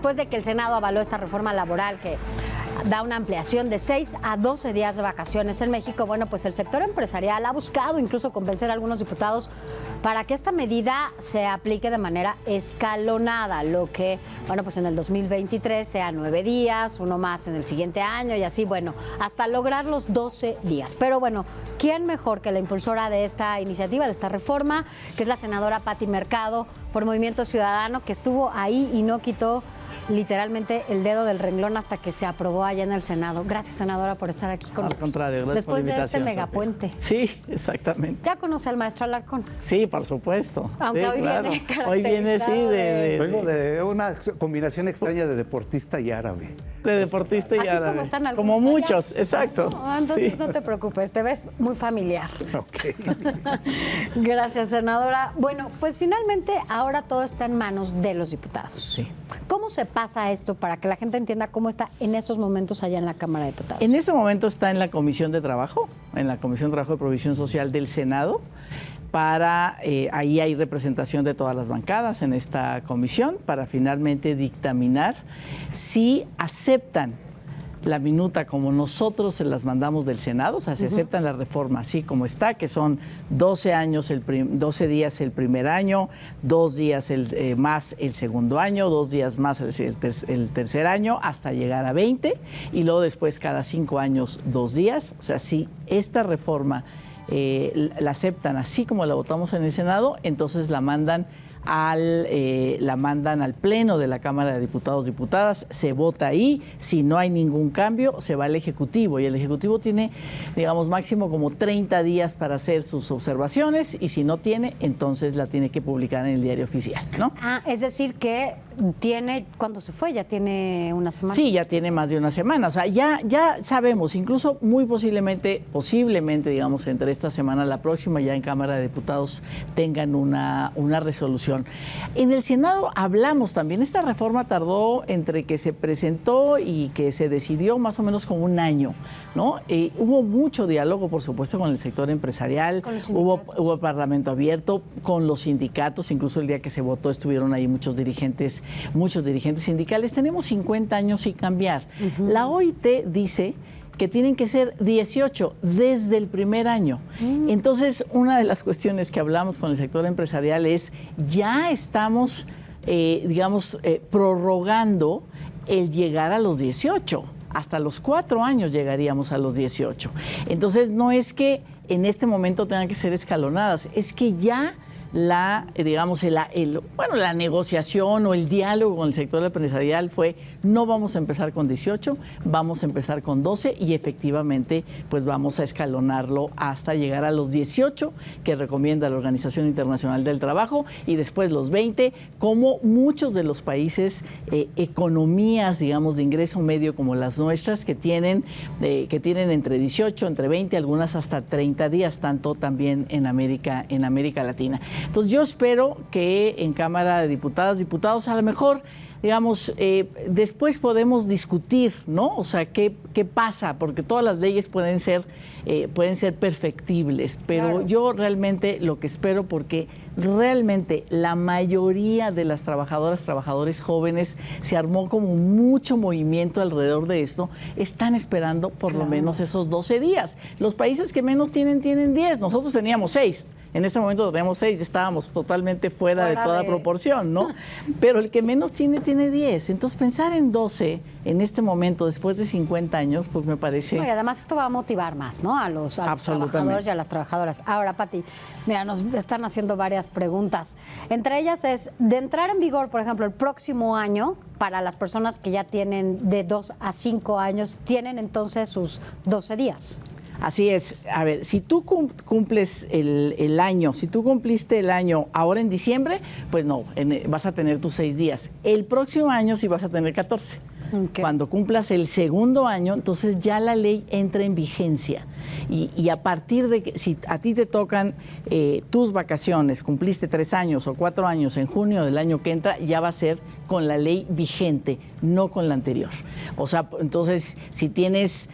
Después de que el Senado avaló esta reforma laboral que da una ampliación de 6 a 12 días de vacaciones en México, bueno, pues el sector empresarial ha buscado incluso convencer a algunos diputados para que esta medida se aplique de manera escalonada, lo que, bueno, pues en el 2023 sea 9 días, uno más en el siguiente año y así, bueno, hasta lograr los 12 días. Pero bueno, ¿quién mejor que la impulsora de esta iniciativa, de esta reforma, que es la senadora Pati Mercado por Movimiento Ciudadano, que estuvo ahí y no quitó literalmente el dedo del renglón hasta que se aprobó allá en el Senado? Gracias, senadora, por estar aquí con nosotros. Al contrario, gracias después por la invitación, de este megapuente. Sí, exactamente. ¿Ya conoce al maestro Alarcón? Sí, por supuesto. Aunque sí, hoy claro. viene caracterizado. Hoy viene, sí, Vengo de una combinación extraña de deportista y árabe. De deportista y así árabe. como están algunos como allá. muchos, exacto. No, entonces sí. no te preocupes, te ves muy familiar. Ok. Gracias, senadora. Bueno, pues finalmente ahora todo está en manos de los diputados. Sí. ¿Cómo se pasa esto para que la gente entienda cómo está en estos momentos allá en la Cámara de Diputados? En este momento está en la Comisión de Trabajo, en la Comisión de Trabajo de Provisión Social del Senado. Ahí hay representación de todas las bancadas en esta comisión para finalmente dictaminar si aceptan la minuta como nosotros se las mandamos del Senado, o sea, se aceptan la reforma así como está, que son 12 días el primer año, 2 días más el segundo año, 2 días más el tercer año, hasta llegar a 20, y luego después cada 5 años 2 días. O sea, si esta reforma la aceptan así como la votamos en el Senado, entonces la mandan al Pleno de la Cámara de Diputados y Diputadas, se vota ahí, si no hay ningún cambio, se va al Ejecutivo, y el Ejecutivo tiene, digamos, máximo como 30 días para hacer sus observaciones, y si no tiene, entonces la tiene que publicar en el Diario Oficial, ¿no? Ah, es decir que tiene, ¿cuándo se fue? ¿Ya tiene una semana? Sí, ya tiene más de una semana, o sea, ya sabemos, incluso muy posiblemente, digamos, entre esta semana y la próxima, ya en Cámara de Diputados tengan una resolución. En el Senado hablamos también, esta reforma tardó entre que se presentó y que se decidió más o menos como un año, ¿no? Hubo mucho diálogo, por supuesto, con el sector empresarial, hubo parlamento abierto con los sindicatos, incluso el día que se votó estuvieron ahí muchos dirigentes sindicales. Tenemos 50 años sin cambiar. La OIT dice que tienen que ser 18 desde el primer año. Entonces, una de las cuestiones que hablamos con el sector empresarial es, ya estamos, prorrogando el llegar a los 18. Hasta los 4 años llegaríamos a los 18. Entonces, no es que en este momento tengan que ser escalonadas, es que ya la negociación o el diálogo con el sector empresarial fue: no vamos a empezar con 18, vamos a empezar con 12, y efectivamente pues vamos a escalonarlo hasta llegar a los 18 que recomienda la Organización Internacional del Trabajo, y después los 20, como muchos de los países, economías, digamos, de ingreso medio como las nuestras, que tienen entre 18, entre 20, algunas hasta 30 días, tanto también en América Latina. Entonces, yo espero que en Cámara de Diputados, a lo mejor, digamos, después podemos discutir, ¿no? O sea, ¿qué pasa? Porque todas las leyes pueden ser perfectibles, pero claro, yo realmente lo que espero, porque realmente la mayoría de las trabajadores jóvenes, se armó como mucho movimiento alrededor de esto, están esperando por lo menos esos 12 días. Los países que menos tienen 10, nosotros teníamos 6. En ese momento tenemos 6, estábamos totalmente fuera de toda proporción, ¿no? Pero el que menos tiene 10. Entonces, pensar en 12 en este momento, después de 50 años, pues me parece... No, y además esto va a motivar más, ¿no? A los trabajadores y a las trabajadoras. Ahora, Pati, mira, nos están haciendo varias preguntas. Entre ellas es, de entrar en vigor, por ejemplo, el próximo año, para las personas que ya tienen de 2 a 5 años, tienen entonces sus 12 días. Así es. A ver, si tú cumples el año, si tú cumpliste el año ahora en diciembre, pues no, vas a tener tus 6 días. El próximo año sí vas a tener 14. Okay. Cuando cumplas el segundo año, entonces ya la ley entra en vigencia. Y a partir de que, si a ti te tocan tus vacaciones, cumpliste 3 años o 4 años en junio del año que entra, ya va a ser con la ley vigente, no con la anterior. O sea, entonces, si tienes,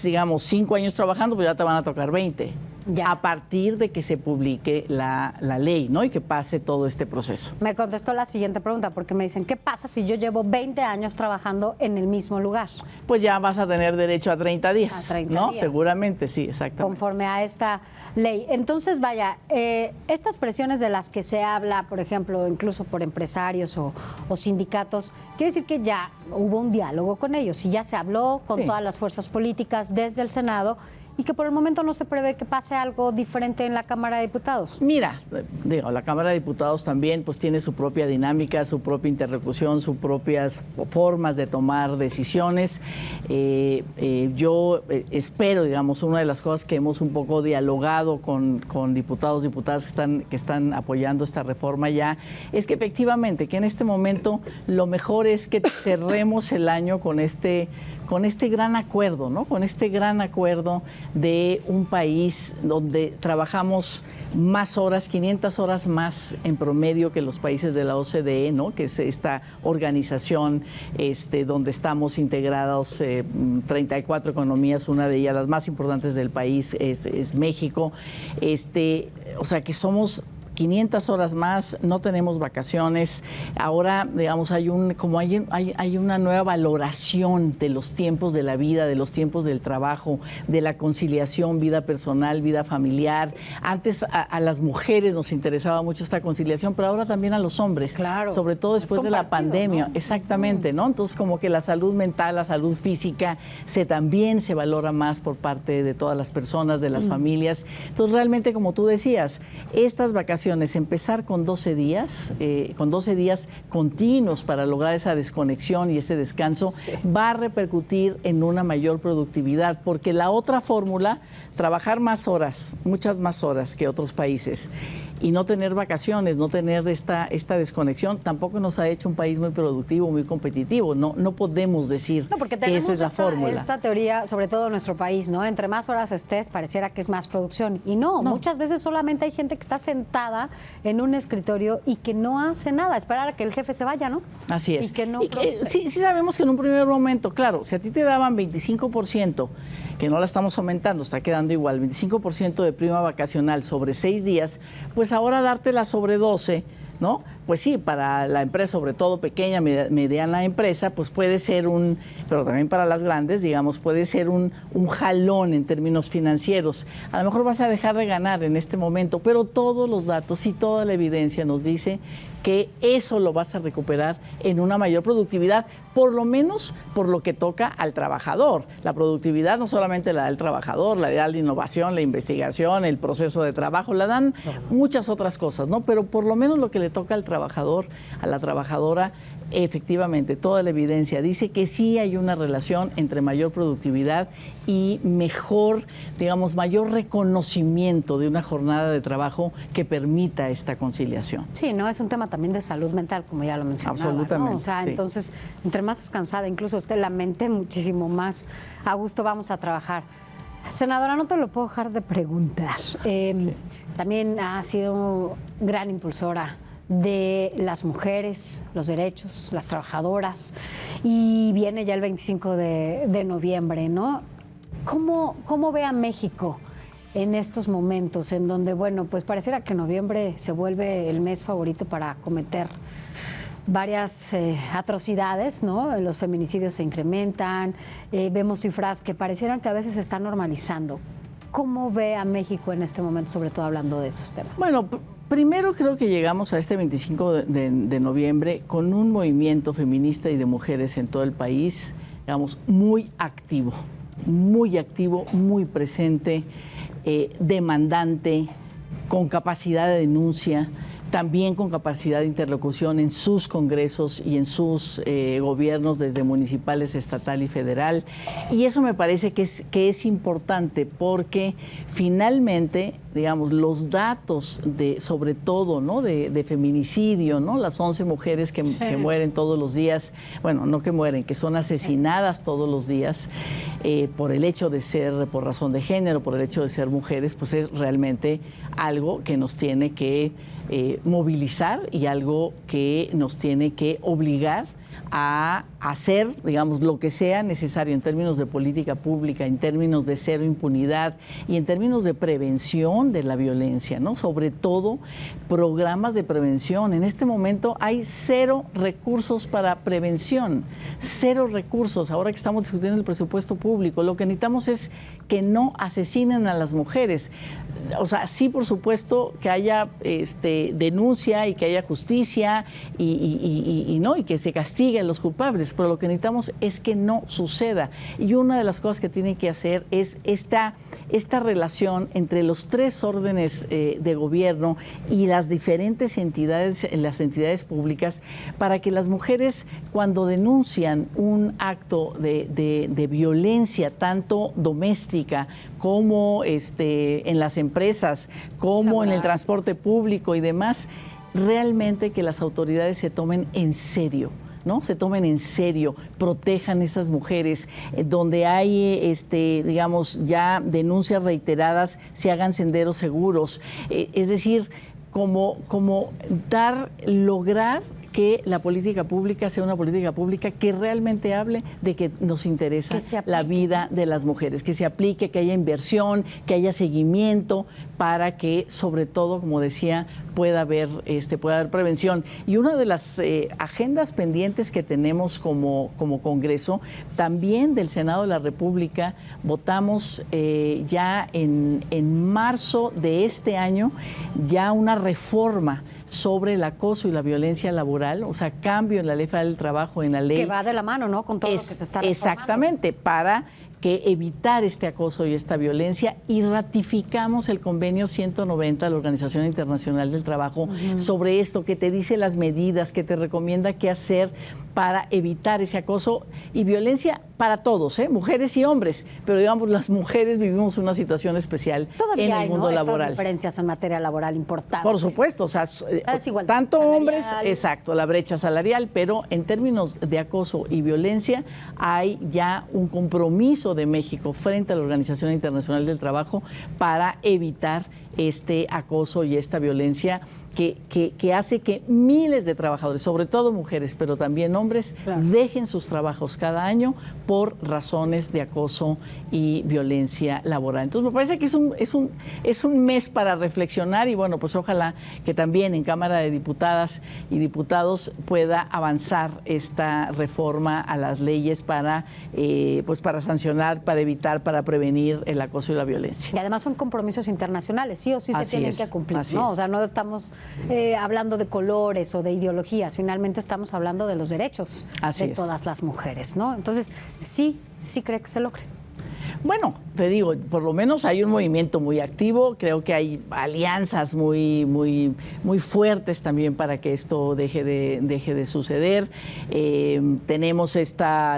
digamos, 5 años trabajando, pues ya te van a tocar 20. Ya. a partir de que se publique la ley, ¿no? Y que pase todo este proceso. Me contestó la siguiente pregunta, porque me dicen, ¿qué pasa si yo llevo 20 años trabajando en el mismo lugar? Pues ya vas a tener derecho a 30 días, A 30 ¿no? días. Seguramente, sí, exactamente. Conforme a esta ley. Entonces, vaya, estas presiones de las que se habla, por ejemplo, incluso por empresarios o sindicatos, quiere decir que ya hubo un diálogo con ellos y ya se habló con Sí. todas las fuerzas políticas desde el Senado y que por el momento no se prevé que pase algo diferente en la Cámara de Diputados. Mira, digo, la Cámara de Diputados también pues tiene su propia dinámica, su propia interlocución, sus propias formas de tomar decisiones. Yo espero, digamos, una de las cosas que hemos un poco dialogado con diputados, diputadas que están apoyando esta reforma ya, es que efectivamente que en este momento lo mejor es que cerremos el año con este gran acuerdo, ¿no? Con este gran acuerdo de un país donde trabajamos más horas, 500 horas más en promedio que los países de la OCDE, ¿no? Que es esta organización donde estamos integrados 34 economías, una de ellas, las más importantes del país, es México. O sea, que somos 500 horas más, no tenemos vacaciones. Ahora, digamos, hay una nueva valoración de los tiempos de la vida, de los tiempos del trabajo, de la conciliación, vida personal, vida familiar. Antes a las mujeres nos interesaba mucho esta conciliación, pero ahora también a los hombres. Claro. Sobre todo después de la pandemia. ¿No? Exactamente, ¿no? Entonces, como que la salud mental, la salud física, también se valora más por parte de todas las personas, de las familias. Entonces, realmente, como tú decías, estas vacaciones, empezar con 12 días continuos para lograr esa desconexión y ese descanso, va a repercutir en una mayor productividad, porque la otra fórmula, trabajar más horas, muchas más horas que otros países, y no tener vacaciones, no tener esta desconexión, tampoco nos ha hecho un país muy productivo, muy competitivo. No podemos decir que esa es la fórmula. Esta teoría, sobre todo en nuestro país, ¿no? Entre más horas estés, pareciera que es más producción. Y no, muchas veces solamente hay gente que está sentada en un escritorio y que no hace nada, esperar a que el jefe se vaya, ¿no? Así es. Y que no sí sabemos que en un primer momento, claro, si a ti te daban 25%, que no la estamos aumentando, está quedando igual, 25% de prima vacacional sobre 6 días, pues ahora dártela sobre 12, ¿no? Pues sí, para la empresa, sobre todo pequeña, mediana empresa, pues puede ser pero también para las grandes, digamos, puede ser un jalón en términos financieros. A lo mejor vas a dejar de ganar en este momento, pero todos los datos y toda la evidencia nos dice que eso lo vas a recuperar en una mayor productividad, por lo menos por lo que toca al trabajador. La productividad no solamente la da el trabajador, la da la innovación, la investigación, el proceso de trabajo, la dan muchas otras cosas, ¿no? Pero por lo menos lo que le toca al trabajador, a la trabajadora, efectivamente, toda la evidencia dice que sí hay una relación entre mayor productividad y mayor reconocimiento de una jornada de trabajo que permita esta conciliación. Sí, no, es un tema también de salud mental, como ya lo mencionaba. Absolutamente, ¿no? O sea, sí. Entonces, entre más descansada, incluso esté la mente, muchísimo más a gusto vamos a trabajar. Senadora, no te lo puedo dejar de preguntar. También ha sido gran impulsora de las mujeres, los derechos, las trabajadoras, y viene ya el 25 de noviembre, ¿no? ¿Cómo ve a México en estos momentos en donde, bueno, pues pareciera que noviembre se vuelve el mes favorito para cometer varias atrocidades, ¿no? Los feminicidios se incrementan, vemos cifras que parecieran que a veces se están normalizando. ¿Cómo ve a México en este momento, sobre todo hablando de esos temas? Bueno, primero creo que llegamos a este 25 de noviembre con un movimiento feminista y de mujeres en todo el país, digamos, muy activo, muy presente, demandante, con capacidad de denuncia, también con capacidad de interlocución en sus congresos y en sus gobiernos, desde municipales, estatal y federal. Y eso me parece que es importante porque finalmente, digamos, los datos sobre todo, ¿no? de feminicidio, ¿no? Las 11 mujeres que mueren todos los días, bueno, no que mueren, que son asesinadas todos los días por el hecho de ser, por razón de género, por el hecho de ser mujeres, pues es realmente algo que nos tiene que movilizar y algo que nos tiene que obligar a hacer, digamos, lo que sea necesario en términos de política pública, en términos de cero impunidad y en términos de prevención de la violencia, ¿no? Sobre todo programas de prevención. En este momento hay 0 recursos para prevención, 0 recursos. Ahora que estamos discutiendo el presupuesto público, lo que necesitamos es que no asesinen a las mujeres. O sea, sí, por supuesto, que haya denuncia y que haya justicia y que se castiguen los culpables, pero lo que necesitamos es que no suceda. Y una de las cosas que tienen que hacer es esta relación entre los 3 órdenes de gobierno y las diferentes entidades, las entidades públicas, para que las mujeres, cuando denuncian un acto de violencia, tanto doméstica como en las empresas, como en el transporte público y demás, realmente que las autoridades se tomen en serio, ¿no? Se tomen en serio, protejan a esas mujeres, donde hay, digamos, ya denuncias reiteradas, se hagan senderos seguros. Es decir, como lograr que la política pública sea una política pública que realmente hable de que nos interesa la vida de las mujeres, que se aplique, que haya inversión, que haya seguimiento, para que, sobre todo, como decía, pueda haber prevención. Y una de las agendas pendientes que tenemos como Congreso, también del Senado de la República, votamos ya en marzo de este año, ya una reforma sobre el acoso y la violencia laboral, o sea, cambio en la Ley Federal del Trabajo, en la ley. Que va de la mano, ¿no? Con todo lo que se está reformando. Exactamente, para que evitar este acoso y esta violencia, y ratificamos el convenio 190 de la Organización Internacional del Trabajo sobre esto, que te dice las medidas, que te recomienda qué hacer para evitar ese acoso y violencia para todos, mujeres y hombres, pero digamos las mujeres vivimos una situación especial en el mundo laboral. Estas diferencias en materia laboral importantes. Por supuesto, o sea, tanto hombres, exacto, la brecha salarial, pero en términos de acoso y violencia hay ya un compromiso de México frente a la Organización Internacional del Trabajo para evitar este acoso y esta violencia que hace que miles de trabajadores, sobre todo mujeres, pero también hombres, dejen sus trabajos cada año por razones de acoso y violencia laboral. Entonces me parece que es un mes para reflexionar y bueno, pues ojalá que también en Cámara de Diputadas y Diputados pueda avanzar esta reforma a las leyes para sancionar, para evitar, para prevenir el acoso y la violencia. Y además son compromisos internacionales, sí o sí se tienen que cumplir, ¿no? O sea, no estamos hablando de colores o de ideologías, finalmente estamos hablando de los derechos de todas las mujeres, ¿no? Entonces, sí cree que se logre. Bueno, te digo, por lo menos hay un movimiento muy activo, creo que hay alianzas muy fuertes también para que esto deje de suceder. Tenemos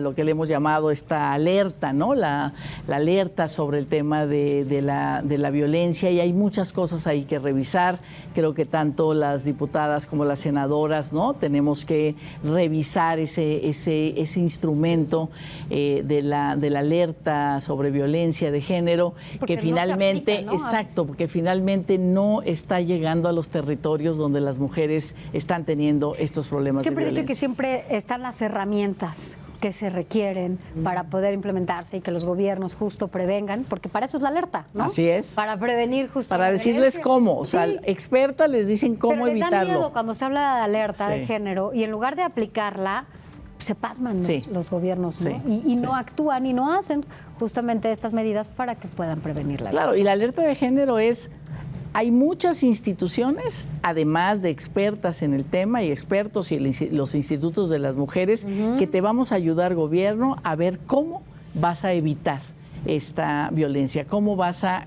lo que le hemos llamado esta alerta, ¿no? La alerta sobre el tema de la violencia, y hay muchas cosas ahí que revisar. Creo que tanto las diputadas como las senadoras, ¿no? Tenemos que revisar ese instrumento de la alerta sobre violencia de género, que finalmente, no aplica, ¿no? exacto, porque finalmente no está llegando a los territorios donde las mujeres están teniendo estos problemas de violencia. Siempre he dicho que siempre están las herramientas que se requieren para poder implementarse y que los gobiernos justo prevengan, porque para eso es la alerta, ¿no? Así es. Para prevenir justo para decirles cómo, o sea, expertas les dicen cómo evitarlo. Pero les da miedo cuando se habla de alerta de género y en lugar de aplicarla, se pasman los gobiernos, ¿no? Y no actúan y no hacen justamente estas medidas para que puedan prevenir la violencia. Claro, y la alerta de género hay muchas instituciones, además de expertas en el tema y expertos y los institutos de las mujeres, que te vamos a ayudar, gobierno, a ver cómo vas a evitar esta violencia, cómo vas a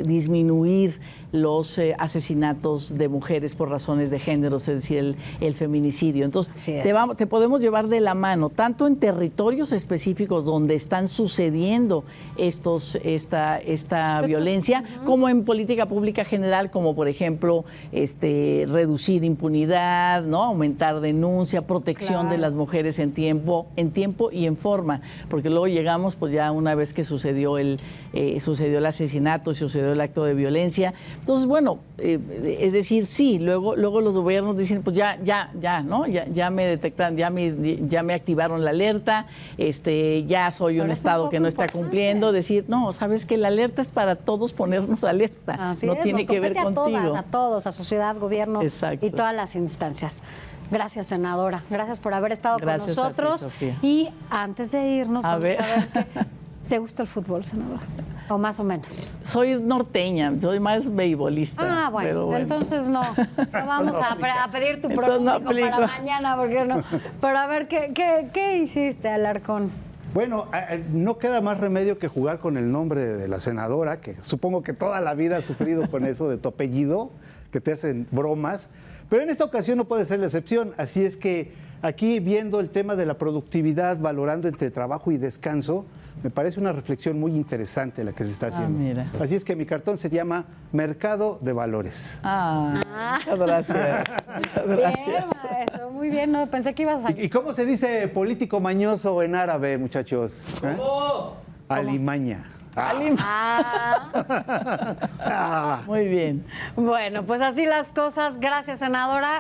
disminuir los asesinatos de mujeres por razones de género, es decir, el feminicidio. Entonces, te podemos llevar de la mano, tanto en territorios específicos donde están sucediendo esta violencia, como en política pública general, como por ejemplo, reducir impunidad, ¿no? Aumentar denuncia, protección de las mujeres en tiempo y en forma, porque luego llegamos, pues ya una vez que sucedió el asesinato, sucedió el acto de violencia, Entonces, bueno, es decir, sí, luego los gobiernos dicen, pues ya, ¿no? Ya me detectan, ya me activaron la alerta, ya soy un Pero es un estado que foco no está importante. cumpliendo, decir, no, sabes que la alerta es para todos ponernos alerta, Así no es, tiene nos que ver compete contigo. a todos, a sociedad, gobierno Exacto. y todas las instancias. Gracias, senadora. Gracias por haber estado Gracias con a ti, nosotros. Sofía. Y antes de irnos, A vamos ver. a ver ¿te gusta el fútbol, senadora? O más o menos. Soy norteña, soy más beisbolista. Ah, bueno, pero bueno. entonces no vamos a pedir tu Entonces no pronóstico para aplico. mañana, porque no. Pero a ver, ¿qué hiciste, Alarcón? Bueno, no queda más remedio que jugar con el nombre de la senadora, que supongo que toda la vida has sufrido con eso de tu apellido, que te hacen bromas, pero en esta ocasión no puede ser la excepción. Así es que aquí, viendo el tema de la productividad, valorando entre trabajo y descanso, me parece una reflexión muy interesante la que se está haciendo. Mira. Así es que mi cartón se llama Mercado de Valores. Muchas gracias. Muchas gracias. Bien, maestro, muy bien. No, pensé que ibas a... ¿Y cómo se dice político mañoso en árabe, muchachos? ¿Cómo? Alimaña. Ah. Muy bien. Bueno, pues así las cosas. Gracias, senadora.